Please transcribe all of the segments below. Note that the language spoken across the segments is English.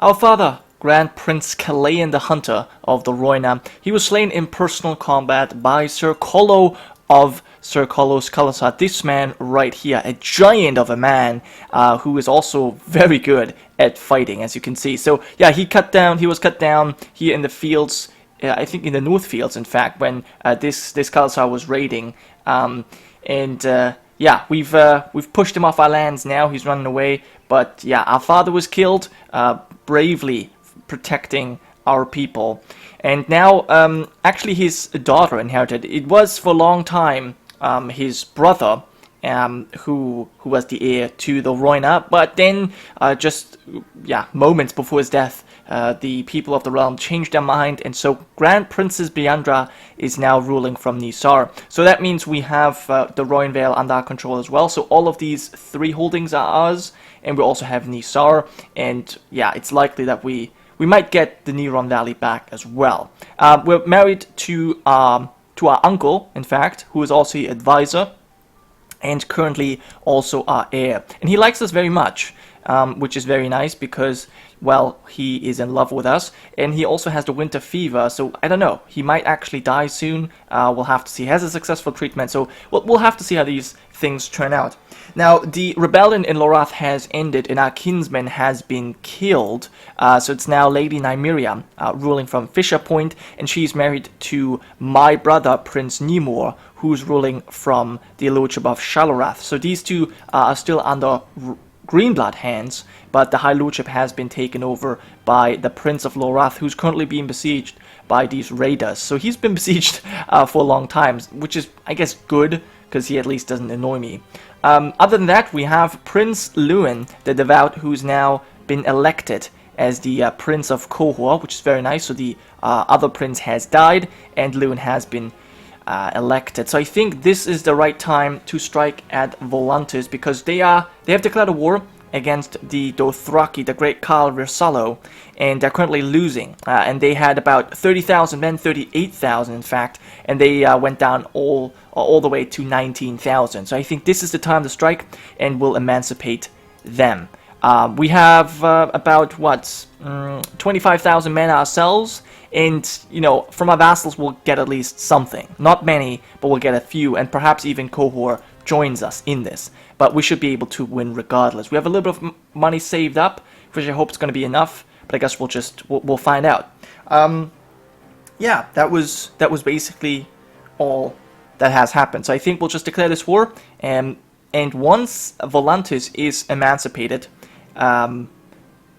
Our father, Grand Prince Calayan the Hunter of the Rhoynar, he was slain in personal combat by Sir Collo of Sir Collo's Calasat. This man right here, a giant of a man, who is also very good at fighting, as you can see. So yeah, he was cut down here in the fields, I think in the North Fields, in fact, when this Calasat was raiding. Yeah, we've pushed him off our lands now. He's running away. But yeah, our father was killed, bravely protecting our people. And now, actually, his daughter inherited. It was for a long time his brother, who was the heir to the Rhoynar. But then, moments before his death, the people of the realm changed their mind, and so Grand Princess Biandra is now ruling from Nisar. So that means we have the Rhoyne Vale under our control as well. So all of these 3 holdings are ours, and we also have Nisar. And yeah, it's likely that we might get the Neron Valley back as well. We're married to our uncle, in fact, who is also the advisor, and currently also our heir. And he likes us very much, which is very nice because, well, he is in love with us, and he also has the winter fever, so I don't know, he might actually die soon. We'll have to see. He has a successful treatment, so we'll have to see how these things turn out. Now, the rebellion in Lorath has ended, and our kinsman has been killed, so it's now Lady Nymeria ruling from Fisher Point, and she's married to my brother, Prince Nimor, who's ruling from the lordship of Shalorath. So these two are still under Greenblood hands, but the High Lordship has been taken over by the Prince of Lorath, who's currently being besieged by these raiders. So he's been besieged for a long time, which is, I guess, good, because he at least doesn't annoy me. Other than that, we have Prince Luin, the Devout, who's now been elected as the Prince of Qohor, which is very nice. So the other prince has died, and Luin has been elected. So I think this is the right time to strike at Volantis, because they have declared a war against the Dothraki, the great Khal Rirsalo, and they're currently losing. And they had about 30,000 men, 38,000 in fact, and they went down all the way to 19,000. So I think this is the time to strike, and we'll emancipate them. We have about 25,000 men ourselves, and you know, from our vassals we'll get at least something. Not many, but we'll get a few, and perhaps even Qohor joins us in this. But we should be able to win regardless. We have a little bit of money saved up, which I hope is going to be enough, but I guess we'll find out. Yeah, that was basically all that has happened. So I think we'll just declare this war, and once Volantis is emancipated,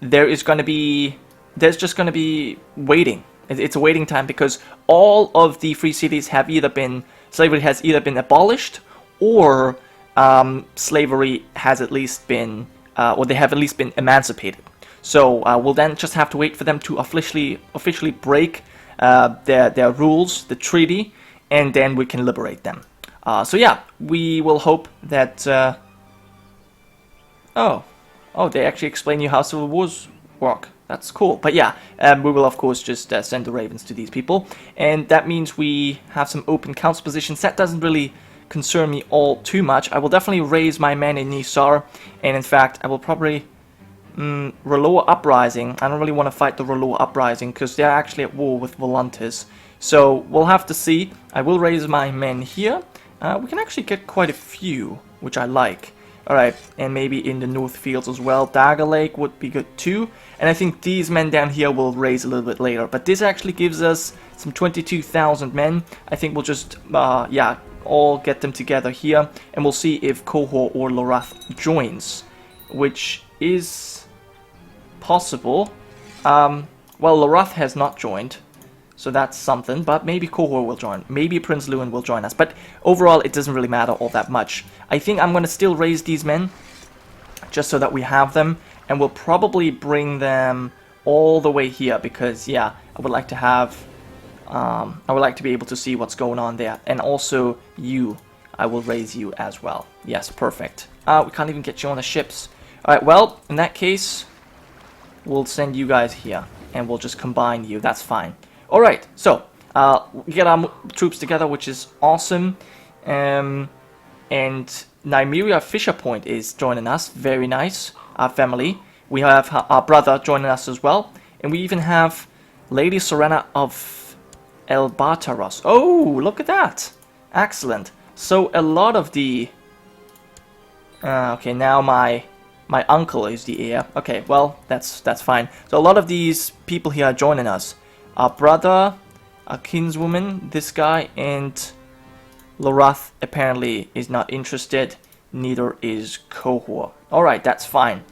there's just going to be waiting. It's a waiting time, because all of the free cities have slavery has either been abolished, or slavery has at least been, or they have at least been emancipated. So we'll then just have to wait for them to officially break their rules, the treaty, and then we can liberate them. So yeah, we will hope that. Oh, they actually explain you how civil wars work. That's cool. But yeah, we will of course just send the ravens to these people, and that means we have some open council positions. That doesn't really concern me all too much. I will definitely raise my men in Nisar, and in fact I will probably R'hllor Uprising. I don't really want to fight the R'hllor Uprising because they're actually at war with Volantis, so we'll have to see. I will raise my men here. We can actually get quite a few, which I like. Alright, and maybe in the North Fields as well. Dagger Lake would be good too. And I think these men down here will raise a little bit later. But this actually gives us some 22,000 men. I think we'll just, yeah, all get them together here. And we'll see if Qohor or Lorath joins, which is possible. Well, Lorath has not joined, so that's something, but maybe Qohor will join. Maybe Prince Luin will join us, but overall it doesn't really matter all that much. I think I'm going to still raise these men, just so that we have them, and we'll probably bring them all the way here, because yeah, I would like to have, I would like to be able to see what's going on there. And also you, I will raise you as well. Yes, perfect. We can't even get you on the ships. Alright, well, in that case, we'll send you guys here, and we'll just combine you, that's fine. Alright, so, we get our troops together, which is awesome, and Nymeria Fisher Point is joining us, very nice, our family. We have our brother joining us as well. And we even have Lady Serena of Elbataros. Oh, look at that. Excellent. So a lot of the... okay, now my uncle is the heir. Okay, well, that's fine. So a lot of these people here are joining us. Our brother, our kinswoman, this guy, and Lorath apparently is not interested. Neither is Cohor. Alright, that's fine.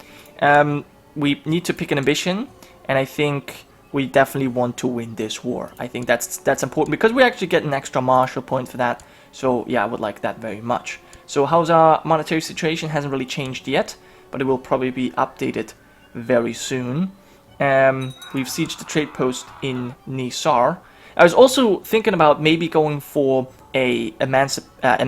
We need to pick an ambition, and I think we definitely want to win this war. I think that's important, because we actually get an extra martial point for that. So yeah, I would like that very much. So how's our monetary situation? Hasn't really changed yet, but it will probably be updated very soon. We've sieged the trade post in Nisar. I was also thinking about maybe going for an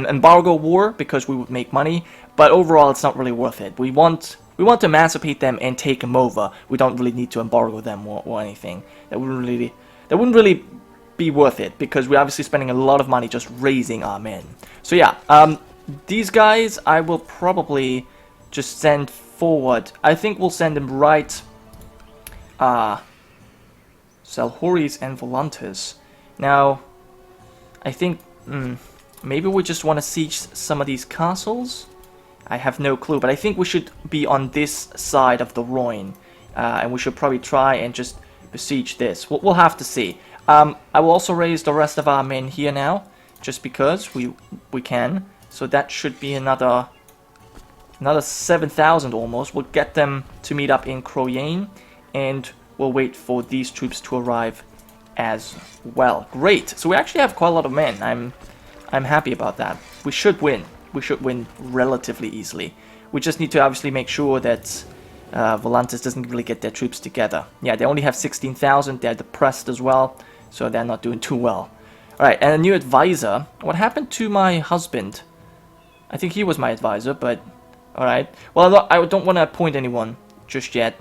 embargo war, because we would make money, but overall it's not really worth it. We want to emancipate them and take them over. We don't really need to embargo them or anything. That wouldn't really be worth it, because we're obviously spending a lot of money just raising our men. So yeah, these guys I will probably just send forward. I think we'll send them right... Salhoris and Volantis. Now, I think maybe we just want to siege some of these castles. I have no clue, but I think we should be on this side of the Rhoyne, and we should probably try and just besiege this. We'll have to see. I will also raise the rest of our men here now, just because we can. So that should be another 7,000 almost. We'll get them to meet up in Croyane, and we'll wait for these troops to arrive as well. Great. So we actually have quite a lot of men. I'm happy about that. We should win. We should win relatively easily. We just need to obviously make sure that Volantis doesn't really get their troops together. Yeah, they only have 16,000. They're depressed as well, so they're not doing too well. Alright, and a new advisor. What happened to my husband? I think he was my advisor, but... Alright. Well, I don't want to appoint anyone just yet.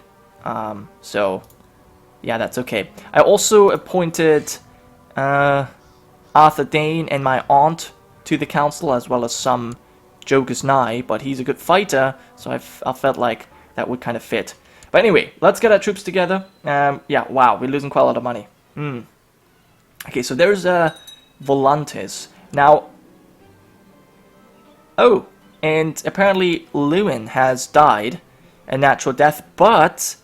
So... yeah, that's okay. I also appointed Arthur Dane and my aunt to the council, as well as some Jogus Nye, but he's a good fighter, so I felt like that would kind of fit. But anyway, let's get our troops together. Yeah, wow, we're losing quite a lot of money. Okay, so there's Volantis. Now... oh, and apparently Lewin has died a natural death, but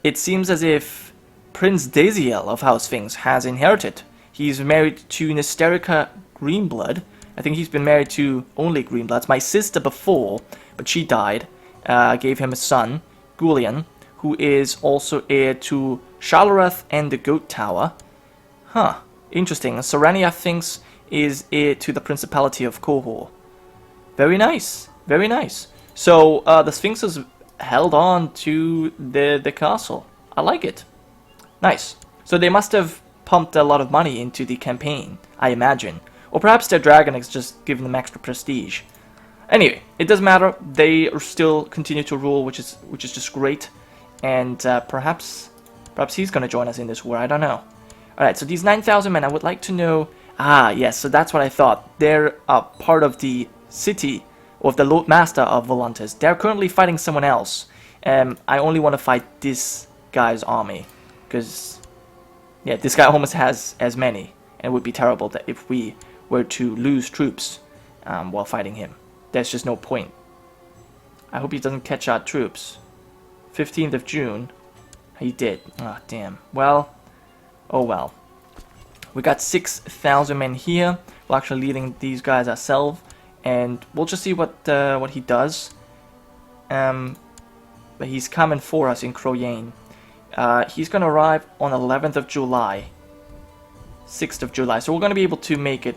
it seems as if Prince Desiel of House Finks has inherited. He's married to Nesterica Greenblood. I think he's been married to only Greenbloods. My sister before, but she died. Gave him a son, Gulian, who is also heir to Shalarath and the Goat Tower. Huh, interesting. Serenia thinks is heir to the Principality of Cohor. Very nice, very nice. So the Sphinx has held on to the castle. I like it. Nice. So they must have pumped a lot of money into the campaign, I imagine. Or perhaps their dragon is just giving them extra prestige. Anyway, it doesn't matter. They still continue to rule, which is just great. And perhaps he's going to join us in this war. I don't know. Alright, so these 9,000 men, I would like to know... ah, yes, so that's what I thought. They're part of the city of the Lord Master of Volantis. They're currently fighting someone else. I only want to fight this guy's army. Because, yeah, this guy almost has as many. And it would be terrible that if we were to lose troops while fighting him. There's just no point. I hope he doesn't catch our troops. 15th of June. He did. Ah, damn. Well, oh well. We got 6,000 men here. We're actually leading these guys ourselves. And we'll just see what he does. But he's coming for us in Croyane. He's going to arrive on 11th of July. 6th of July. So we're going to be able to make it...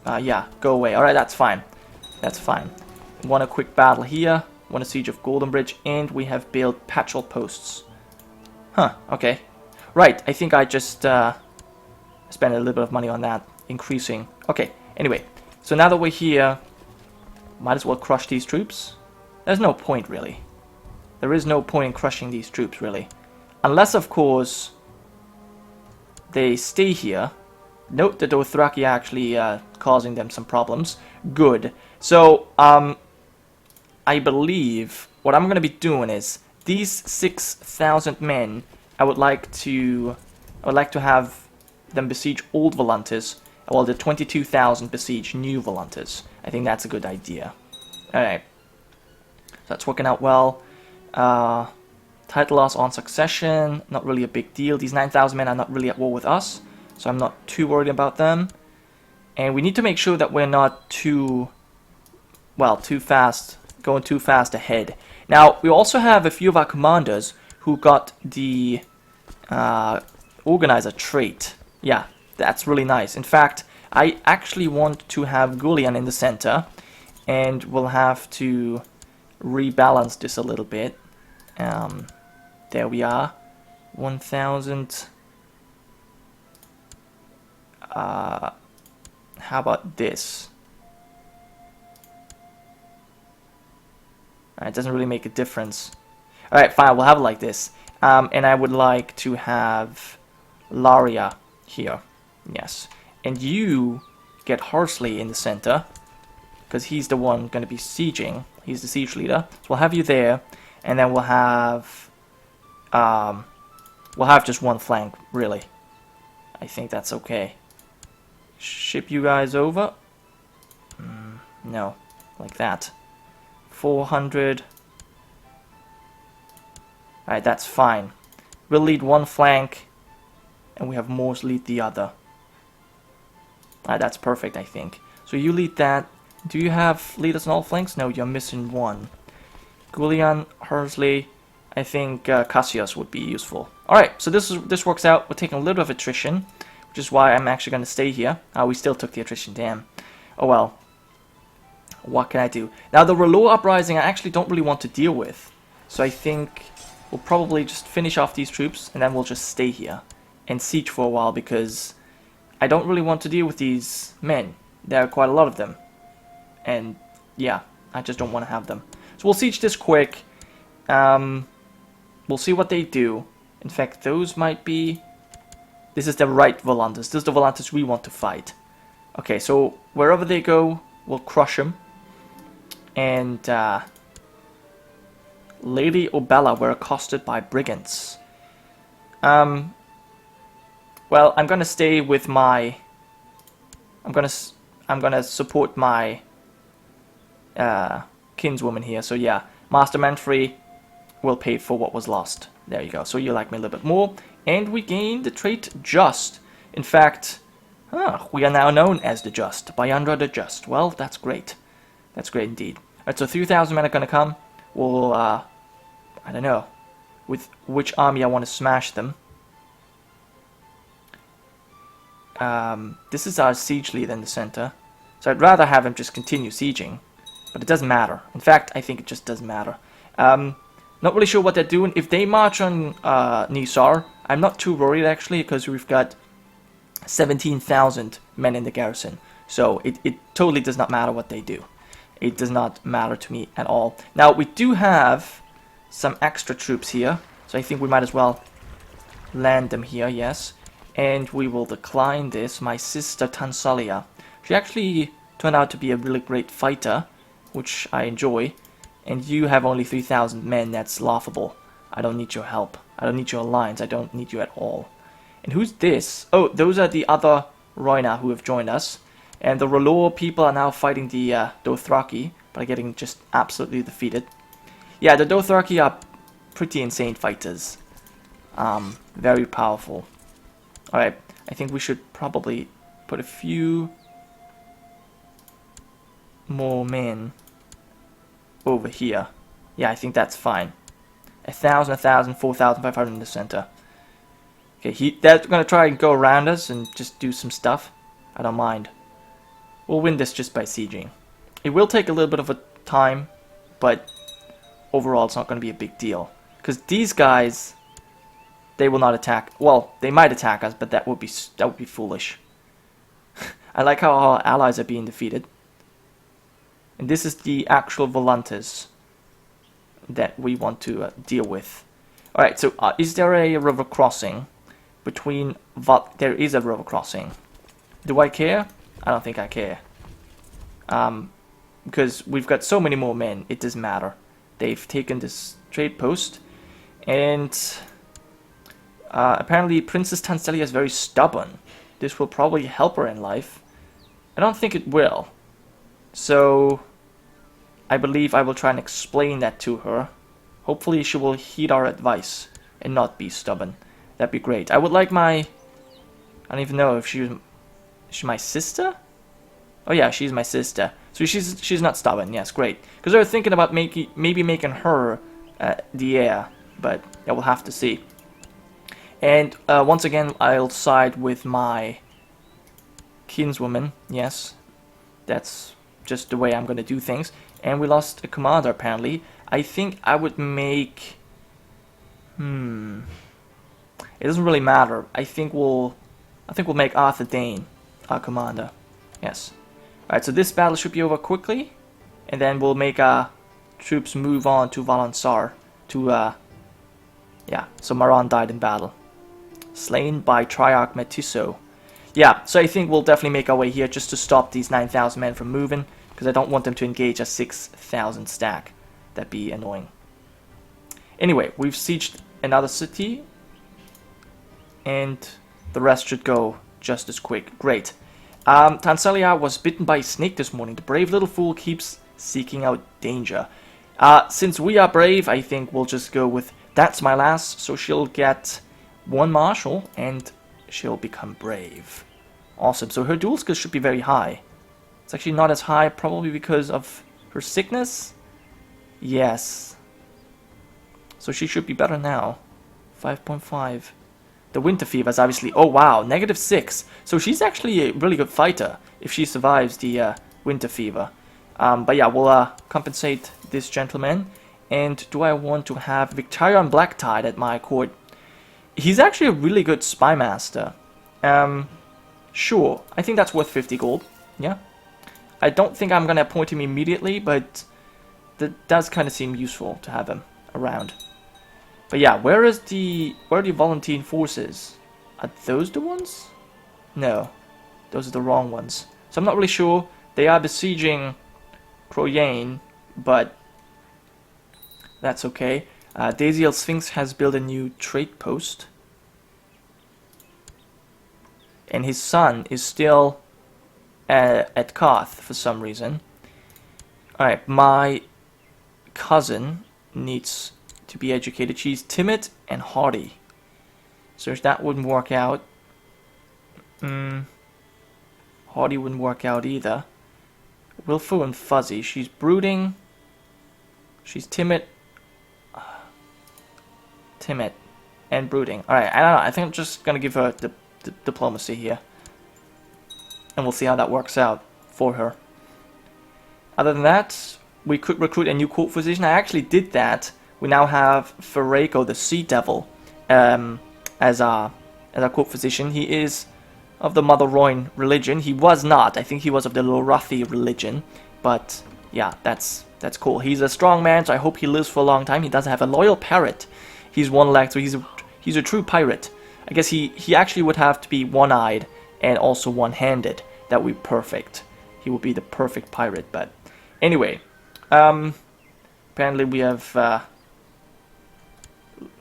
yeah, go away. Alright, that's fine. That's fine. Want a quick battle here. Want a siege of Goldenbridge. And we have built patrol posts. Huh, okay. Right, I think I just spent a little bit of money on that. Increasing. Okay, anyway. So now that we're here, might as well crush these troops. There's no point, really. There is no point in crushing these troops, really. Unless, of course, they stay here. Note the Dothraki actually causing them some problems. Good. So, I believe what I'm going to be doing is these 6,000 men, I would like to have them besiege old Volantis, while the 22,000 besiege new Volantis. I think that's a good idea. Alright. So that's working out well. Title loss on succession, not really a big deal. These 9,000 men are not really at war with us, so I'm not too worried about them. And we need to make sure that we're not too fast, going too fast ahead. Now, we also have a few of our commanders who got the organizer trait. Yeah, that's really nice. In fact, I actually want to have Gullian in the center, and we'll have to rebalance this a little bit. There we are. 1,000. How about this? It doesn't really make a difference. Alright, fine, we'll have it like this. And I would like to have Laria here. Yes. And you get Horsley in the center, because he's the one going to be sieging. He's the siege leader. So we'll have you there, and then we'll have just one flank, really. I think that's okay. Ship you guys over? No, like that. 400. Alright, that's fine. We'll lead one flank, and we have Morse lead the other. Alright, that's perfect, I think. So you lead that. Do you have leaders on all flanks? No, you're missing one. Gullian, Horsley, I think Cassius would be useful. Alright, so this works out. We're taking a little bit of attrition, which is why I'm actually going to stay here. We still took the attrition, damn. Oh well. What can I do? Now, the R'hllor uprising I actually don't really want to deal with. So I think we'll probably just finish off these troops, and then we'll just stay here and siege for a while, because I don't really want to deal with these men. There are quite a lot of them. And yeah, I just don't want to have them. So we'll siege this quick. We'll see what they do. In fact, those might be... This is the right Volantis. This is the Volantis we want to fight. Okay, so wherever they go, we'll crush them. And Lady Obella were accosted by brigands. Well, I'm gonna stay with my... I'm gonna support my kinswoman here. So yeah, Master Manfrey will pay for what was lost. There you go. So you like me a little bit more. And we gained the trait Just. In fact, we are now known as the Just, by Andra the Just. Well, that's great. That's great indeed. Alright, so 3,000 men are going to come. We'll, I don't know, with which army I want to smash them. This is our siege leader in the center. So I'd rather have him just continue sieging. But it doesn't matter. In fact, I think it just doesn't matter. Not really sure what they're doing. If they march on Nisar, I'm not too worried actually, because we've got 17,000 men in the garrison. So it totally does not matter what they do. It does not matter to me at all. Now, we do have some extra troops here. So I think we might as well land them here, yes. And we will decline this. My sister Tansalia. She actually turned out to be a really great fighter, which I enjoy. And you have only 3,000 men. That's laughable. I don't need your help. I don't need your alliance. I don't need you at all. And who's this? Oh, those are the other Rhoynar who have joined us. And the R'hllor people are now fighting the Dothraki, but are getting just absolutely defeated. Yeah, the Dothraki are pretty insane fighters. Very powerful. Alright, I think we should probably put a few more men over here. Yeah, I think that's fine. 1,000, 1,000, 4,500 in the center. Okay, they're going to try and go around us and just do some stuff. I don't mind. We'll win this just by sieging. It will take a little bit of a time, but overall it's not going to be a big deal. Because these guys, they will not attack. Well, they might attack us, but that would be foolish. I like how our allies are being defeated. And this is the actual Volantis that we want to deal with. Alright, so is there a river crossing between... There is a river crossing. Do I care? I don't think I care. Because we've got so many more men, it doesn't matter. They've taken this trade post. And apparently Princess Tancelia is very stubborn. This will probably help her in life. I don't think it will. So I believe I will try and explain that to her. Hopefully she will heed our advice and not be stubborn. That'd be great. I would like my... I don't even know if she's my sister? Oh yeah, she's my sister. So she's not stubborn. Yes, great. Because I was thinking about maybe making her the heir. But yeah, we'll have to see. And once again, I'll side with my kinswoman. Yes, that's just the way I'm going to do things. And we lost a commander, apparently. I think I would make... It doesn't really matter. I think we'll make Arthur Dane our commander. Yes. Alright, so this battle should be over quickly. And then we'll make our troops move on to Valansar. Yeah, so Maran died in battle. Slain by Triarch Metiso. Yeah, so I think we'll definitely make our way here just to stop these 9,000 men from moving. Because I don't want them to engage a 6,000 stack. That'd be annoying. Anyway, we've sieged another city. And the rest should go just as quick. Great. Tancelia was bitten by a snake this morning. The brave little fool keeps seeking out danger. Since we are brave, I think we'll just go with that's my last. So she'll get one marshal and she'll become brave. Awesome. So her duel skills should be very high. It's actually not as high, probably because of her sickness. Yes. So she should be better now. 5.5. The winter fever is obviously... Oh, wow. -6. So she's actually a really good fighter if she survives the winter fever. But yeah, we'll compensate this gentleman. And do I want to have Victarion Blacktide at my court? He's actually a really good spy master. Sure. I think that's worth 50 gold. Yeah. I don't think I'm going to appoint him immediately, but that does kind of seem useful to have him around. But yeah, where are the Volantine forces? Are those the ones? No, those are the wrong ones. So I'm not really sure. They are besieging Rhoyne, but that's okay. Daisiel Sphinx has built a new trade post. And his son is still at Karth for some reason. Alright, my cousin needs to be educated. She's timid and haughty. So if that wouldn't work out. Haughty wouldn't work out either. Willful and fuzzy. She's brooding. She's timid. Timid and brooding. Alright, I don't know. I think I'm just going to give her the diplomacy here. And we'll see how that works out for her. Other than that, we could recruit a new court physician. I actually did that. We now have Ferreco, the Sea Devil, as our court physician. He is of the Mother Rhoyne religion. He was not. I think he was of the Lorathi religion. But yeah, that's cool. He's a strong man, so I hope he lives for a long time. He does have a loyal parrot. He's one-legged, so he's a true pirate. I guess he actually would have to be one-eyed and also one-handed. That would be perfect. He would be the perfect pirate. But anyway, apparently we have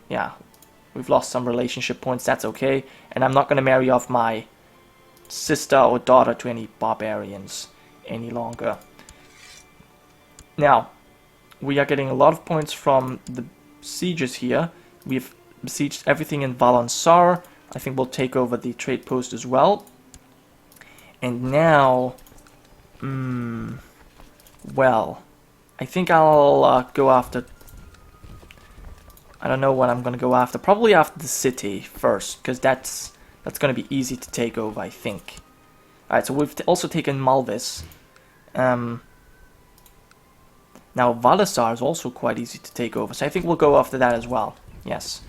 yeah, we've lost some relationship points. That's okay. And I'm not going to marry off my sister or daughter to any barbarians any longer. Now, we are getting a lot of points from the sieges here. We've besieged everything in Valansar. I think we'll take over the trade post as well. And now, well, I think I'll go after... I don't know what I'm going to go after. Probably after the city first, because that's going to be easy to take over, I think. Alright, so we've also taken Malvis. Now, Valasar is also quite easy to take over, so I think we'll go after that as well. Yes.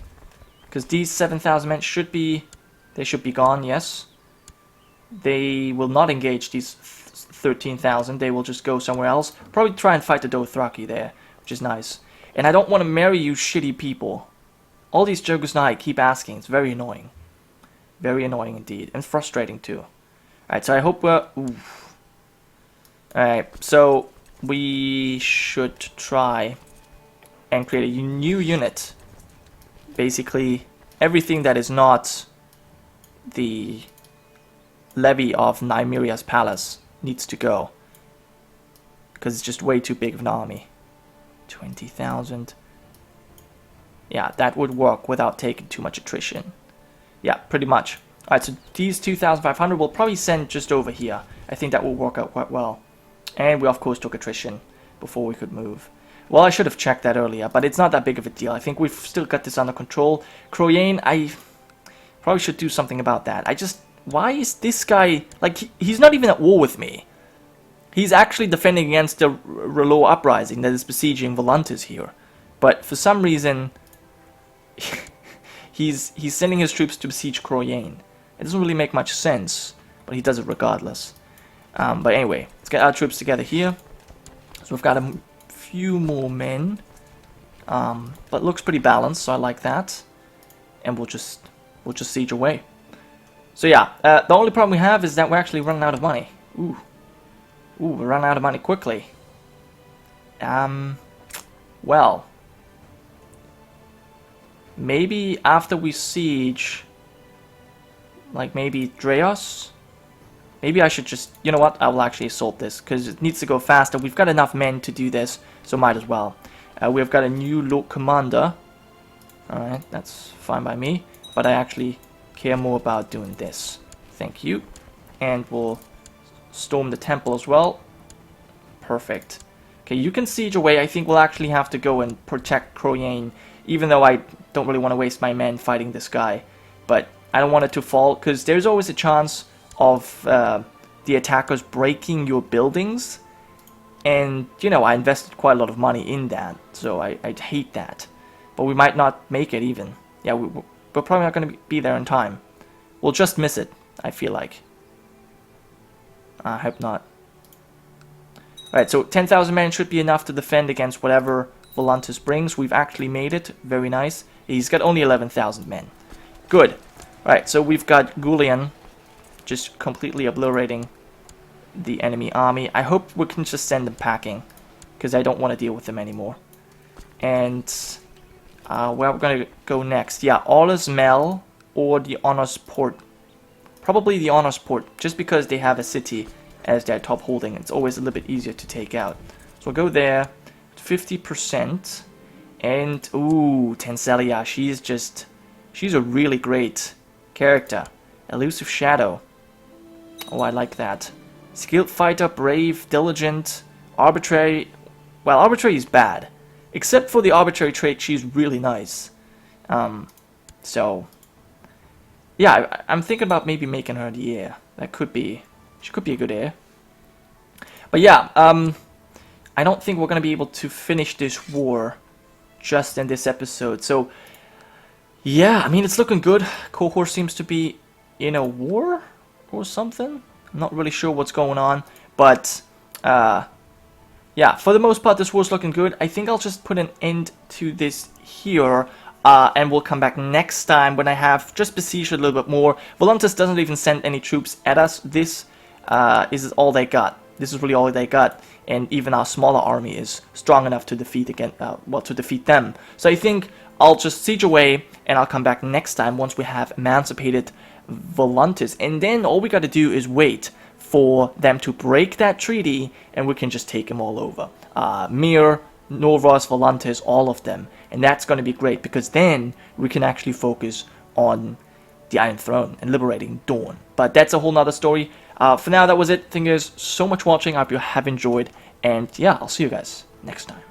Because these 7,000 men should be gone, yes. They will not engage these 13,000. They will just go somewhere else. Probably try and fight the Dothraki there, which is nice. And I don't want to marry you shitty people. All these Jogusnai keep asking. It's very annoying. Very annoying indeed. And frustrating too. Alright, so I hope we're... Alright, so we should try and create a new unit basically everything that is not the levy of Nymeria's palace needs to go. Because it's just way too big of an army. 20,000. Yeah, that would work without taking too much attrition. Yeah, pretty much. Alright, so these 2,500 we'll probably send just over here. I think that will work out quite well. And we of course took attrition before we could move. Well, I should have checked that earlier, but it's not that big of a deal. I think we've still got this under control. Rhoyne, I probably should do something about that. Why is this guy, like, he's not even at war with me. He's actually defending against the R'hllor uprising that is besieging Volantis here. But for some reason, he's sending his troops to besiege Rhoyne. It doesn't really make much sense, but he does it regardless. But anyway, let's get our troops together here. So we've got a few more men. But looks pretty balanced, so I like that. And we'll just siege away. So yeah, the only problem we have is that we're actually running out of money. Ooh, we're running out of money quickly. Well, maybe after we siege, like maybe Dreos. Maybe I should just, you know what, I will actually assault this, because it needs to go faster. We've got enough men to do this, so might as well. We've got a new Lord Commander. Alright, that's fine by me, but I actually care more about doing this. Thank you. And we'll storm the temple as well. Perfect. Okay, you can siege away. I think we'll actually have to go and protect Rhoyne, even though I don't really want to waste my men fighting this guy. But I don't want it to fall, because there's always a chance of the attackers breaking your buildings, and you know, I invested quite a lot of money in that, so I hate that. But we might not make it even. Yeah, we're probably not going to be there in time. We'll just miss it, I feel like. I hope not. Alright, so 10,000 men should be enough to defend against whatever Volantis brings. We've actually made it. Very nice. He's got only 11,000 men. Good. Alright, so we've got Gullion just completely obliterating the enemy army. I hope we can just send them packing, because I don't want to deal with them anymore. And where we're going to go next? Yeah, Orla's Mel or the Honors Port. Probably the Honors Port, just because they have a city as their top holding. It's always a little bit easier to take out. So we'll go there, 50%. And, ooh, Tenselia, she's a really great character. Elusive Shadow. Oh, I like that. Skilled fighter, brave, diligent, arbitrary. Well, arbitrary is bad. Except for the arbitrary trait, she's really nice. So, yeah, I'm thinking about maybe making her the heir. She could be a good heir. But yeah, I don't think we're going to be able to finish this war just in this episode. So, yeah, I mean, it's looking good. Cohort seems to be in a war or something. I'm not really sure what's going on, but yeah, for the most part this war's looking good. I think I'll just put an end to this here, and we'll come back next time when I have just besieged a little bit more. Volantis doesn't even send any troops at us. This is all they got. This is really all they got, and even our smaller army is strong enough to defeat to defeat them. So I think I'll just siege away, and I'll come back next time once we have emancipated Volantis, and then all we got to do is wait for them to break that treaty, and we can just take them all over. Mir, Norvos, Volantis, all of them, and that's going to be great, because then we can actually focus on the Iron Throne and liberating Dawn. But that's a whole nother story. For now, that was it. Thank you guys so much for watching. I hope you have enjoyed, and yeah, I'll see you guys next time.